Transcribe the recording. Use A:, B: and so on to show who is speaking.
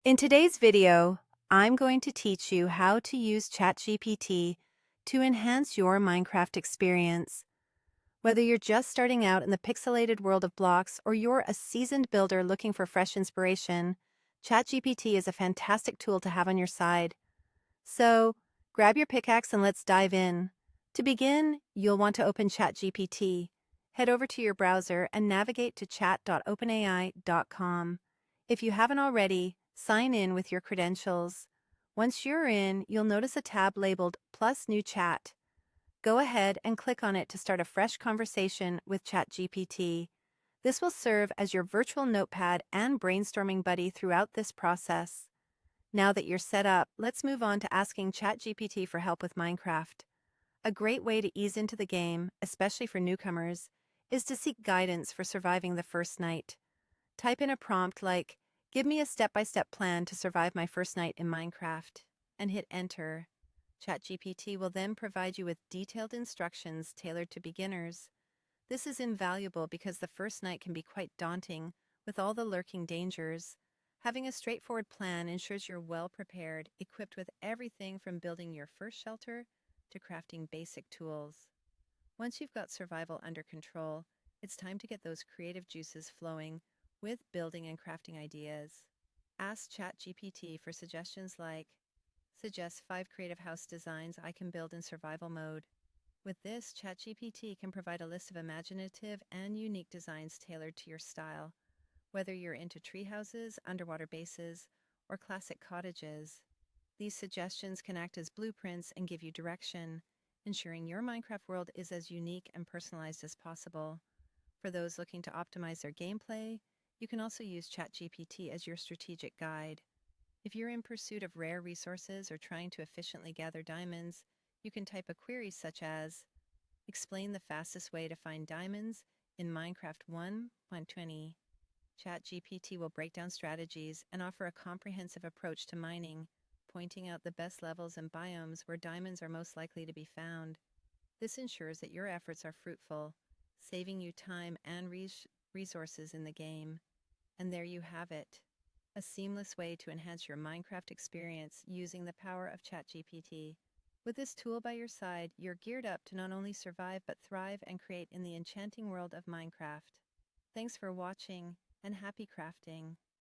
A: In today's video, I'm going to teach you how to use ChatGPT to enhance your Minecraft experience. Whether you're just starting out in the pixelated world of blocks or you're a seasoned builder looking for fresh inspiration, ChatGPT is a fantastic tool to have on your side. So, grab your pickaxe and let's dive in. To begin, you'll want to open ChatGPT. Head over to your browser and navigate to chat.openai.com. If you haven't already, sign in with your credentials. Once you're in, you'll notice a tab labeled Plus New Chat. Go ahead and click on it to start a fresh conversation with ChatGPT. This will serve as your virtual notepad and brainstorming buddy throughout this process. Now that you're set up, let's move on to asking ChatGPT for help with Minecraft. A great way to ease into the game, especially for newcomers, is to seek guidance for surviving the first night. Type in a prompt like, "Give me a step-by-step plan to survive my first night in Minecraft," and hit enter. ChatGPT will then provide you with detailed instructions tailored to beginners. This is invaluable because the first night can be quite daunting with all the lurking dangers. Having a straightforward plan ensures you're well prepared, equipped with everything from building your first shelter to crafting basic tools. Once you've got survival under control, it's time to get those creative juices flowing with building and crafting ideas. Ask ChatGPT for suggestions like, "Suggest 5 creative house designs I can build in survival mode." With this, ChatGPT can provide a list of imaginative and unique designs tailored to your style. Whether you're into tree houses, underwater bases, or classic cottages, these suggestions can act as blueprints and give you direction, ensuring your Minecraft world is as unique and personalized as possible. For those looking to optimize their gameplay, you can also use ChatGPT as your strategic guide. If you're in pursuit of rare resources or trying to efficiently gather diamonds, you can type a query such as, "Explain the fastest way to find diamonds in Minecraft 1.20." ChatGPT will break down strategies and offer a comprehensive approach to mining, pointing out the best levels and biomes where diamonds are most likely to be found. This ensures that your efforts are fruitful, saving you time and resources in the game. And there you have it, a seamless way to enhance your Minecraft experience using the power of ChatGPT. With this tool by your side, you're geared up to not only survive but thrive and create in the enchanting world of Minecraft. Thanks for watching, and happy crafting!